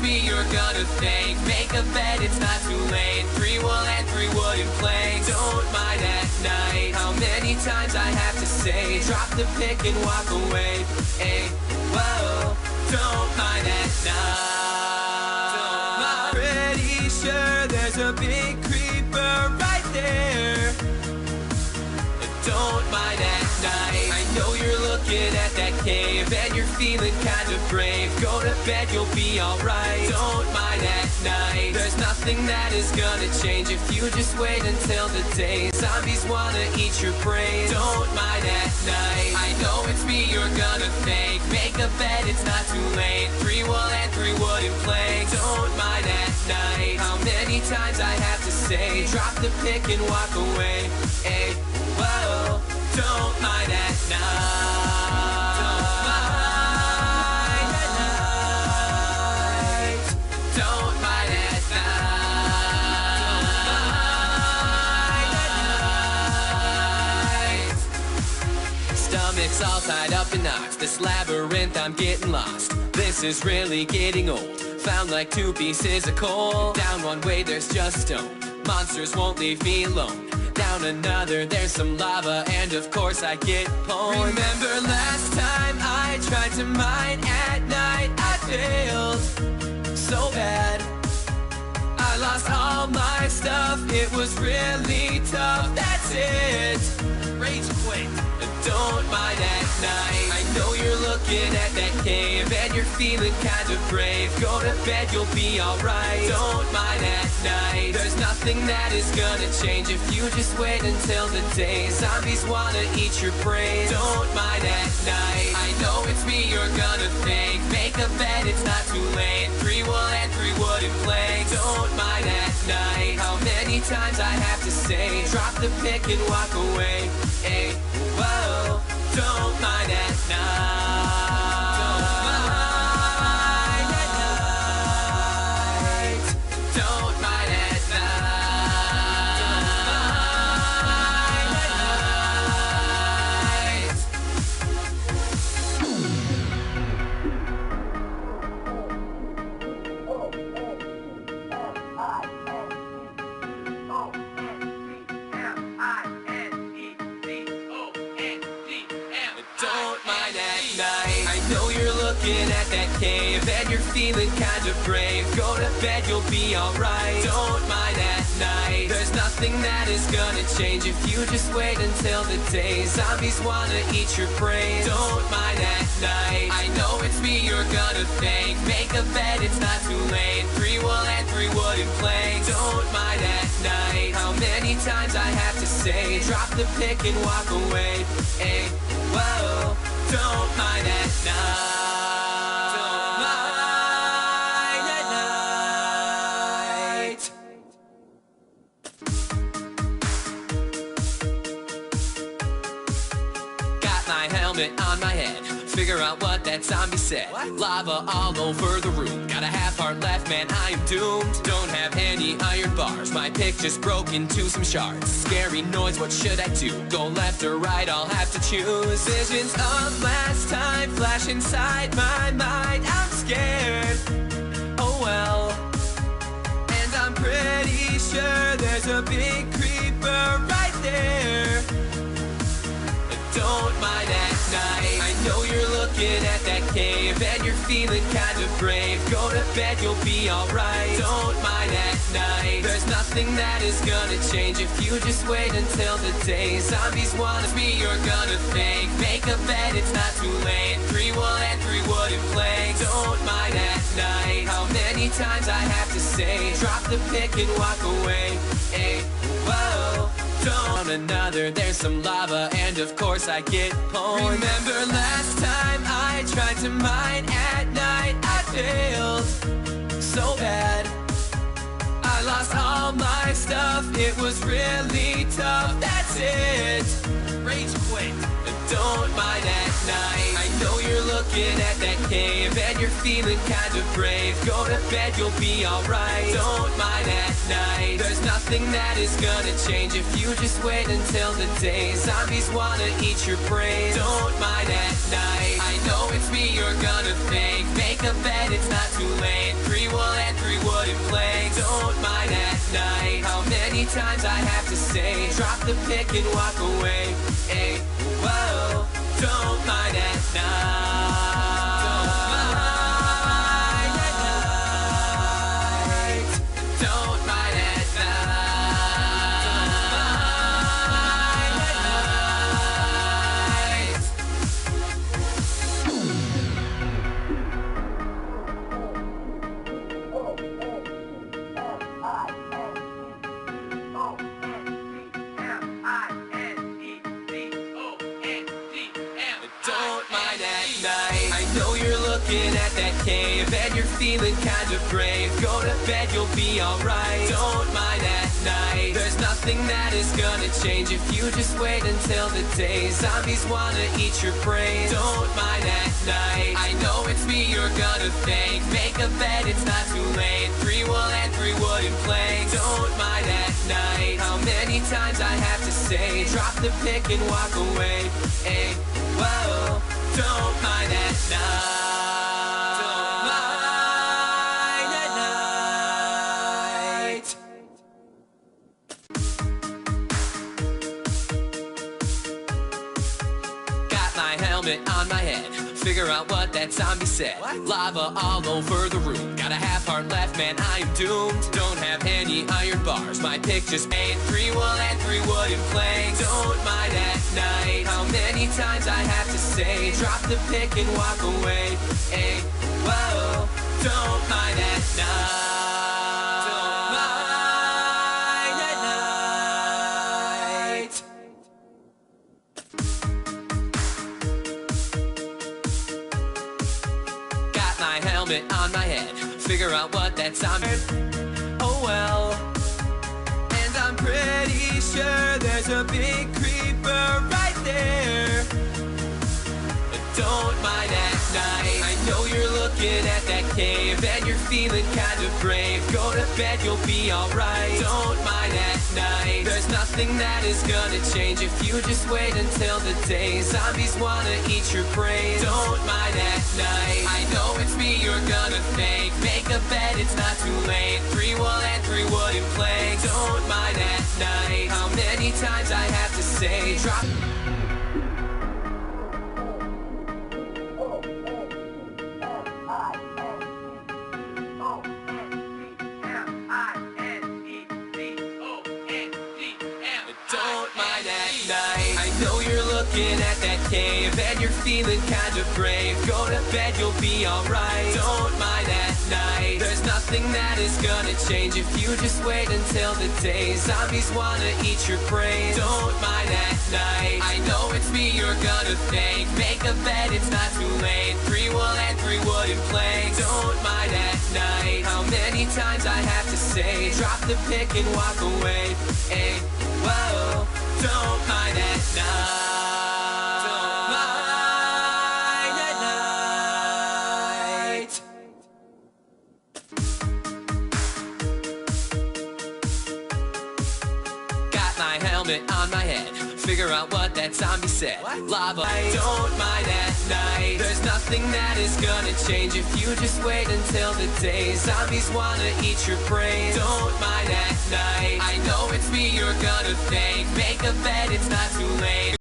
me you're gonna thank. Make a bed, it's not too late. 3 wool and 3 wooden planks. Don't mind at night how many times I have to say, drop the pick and walk away. Hey, whoa, don't mind at night. I'm pretty sure there's a big creeper right there. Don't mind at night. I know you're looking at that cave and you're feeling kind of brave. Go to bed, you'll be alright. Don't mind at night. There's nothing that is gonna change if you just wait until the day. Zombies wanna eat your brain. Don't mind at night. I know it's me you're gonna thank. Make a bed, it's not too late. 3 wool and 3 wooden planks. Don't mind at night how many times I have to say, drop the pick and walk away. Hey, whoa, don't mind at night. Don't mind at night. Don't mind at night. Stomach's all tied up in knots. This labyrinth, I'm getting lost. This is really getting old. Found like 2 pieces of coal. Down one way, there's just stone. Monsters won't leave me alone. Down another, there's some lava, and of course I get pwned. Remember last time I tried to mine at night? I failed so bad. I lost all my stuff, it was really tough. That's it, rage quit. Don't mind at night. I know you're looking at that cave and you're feeling kind of brave. Go to bed, you'll be alright. Don't mind at night. There's nothing that is gonna change if you just wait until the day. Zombies wanna eat your brain. Don't mind at night. I know it's me you're gonna thank. Make a bed, it's not too late. 3 wool and 3 wooden planks. Don't mind at night how many times I have to say, drop the pick and walk away. Hey, whoa, don't mind at night. Don't mind at night. Don't mind at night. Don't mind at night. I know you're looking at that cave and you're feeling kind of brave. Go to bed, you'll be alright. Don't mind at night. There's nothing that is gonna change if you just wait until the day. Zombies wanna eat your brain. Don't mind at night. I know it's me you're gonna thank. Make a bed, it's not too late. 3 wool and 3 wooden planks. Don't mind at night how many times I have to say, drop the pick and walk away. Hey, whoa, don't mind at night. Don't mind at night. Got my helmet on my head. Figure out what that zombie said. What? Lava all over the room. Got a half heart left, man, I am doomed. Don't have any iron bars. My pick just broke into some shards. Scary noise, what should I do? Go left or right, I'll have to choose. Visions of last time flash inside my mind. I'm scared, oh well. And I'm pretty sure there's a big creeper right there. Don't mind at night. I know you're looking at that cave and you're feeling kind of brave. Go to bed, you'll be alright. Don't mind at night. There's nothing that is gonna change if you just wait until the day. Zombies want me, you're gonna thank. Make a bed, it's not too late. 3 wool and 3 wooden planks. Don't mind at night how many times I have to say, drop the pick and walk away. Hey, whoa, don't another, there's some lava, and of course I get pwned. Remember last time I tried to mine at night? I failed so bad. I lost all my stuff, it was really tough. That's it, rage quit. don't mind at night. I know you're looking at that cave and you're feeling kind of brave. Go to bed, you'll be alright. Don't mind at night. There's nothing that is gonna change if you just wait until the day. Zombies wanna eat your brain. Don't mind at night. I know it's me you're gonna thank. Make a bed, it's not too late. 3 wool and 3 wooden planks. Don't mind at night. How many times I have to say, drop the pick and walk away. Hey, whoa, don't mind at night. Don't mind at night. Don't mind at night. Don't mind at night. Don't mind at night. I know you're looking at that cave and you're feeling kind of brave. Go to bed, you'll be alright. Don't mind at night. There's nothing that is gonna change if you just wait until the day. Zombies wanna eat your brain. Don't mind at night. I know it's me you're gonna thank. Make a bed, it's not too late. 3 wool and 3 wooden planks. Don't mind at night. How many times I have to say, drop the pick and walk away. Hey, whoa, don't mind at night. Don't mind at night. Got my helmet on my head. Figure out what that zombie said. What? Lava all over the room. Got a half heart left, man, I am doomed. Don't have any iron bars. My pick just made 3 wool and 3 wooden planks. Don't mind at night. How many times I have to say, drop the pick and walk away. Hey, whoa, don't mind at night. Don't mind at night. Got my helmet on my head. Figure out what that zombie. Oh well. And I'm pretty sure there's a big creeper right there. Don't mind at night. I know you're looking at that cave and you're feeling kind of brave. Go to bed, you'll be alright. Don't mind at night. There's nothing that is gonna change if you just wait until the day. Zombies wanna eat your brain. Don't mind at night. I know it's me you're gonna thank. Make a bed, it's not too late. 3 wool and 3 wooden planks. Don't mind at night. How many times I have to say, drop. Don't mind at night. I know you're looking at that cave and you're feeling kind of brave. Go to bed, you'll be alright. Don't mind at night. There's nothing that is gonna change if you just wait until the day. Zombies wanna eat your brain. Don't mind at night. I know it's me you're gonna thank. Make a bed, it's not too late. 3 wool and 3 wooden planks. Don't mind at night. How many times I have to say, drop the pick and walk away. Hey, whoa, don't mind at night. Don't mind at night. Got my helmet on my head. Figure out what that zombie said. What? Lava, don't mind at night. There's nothing that is gonna change if you just wait until the day. Zombies wanna eat your brain. Don't mind at night. I know it's me you're gonna thank. Make a bed, it's not too late.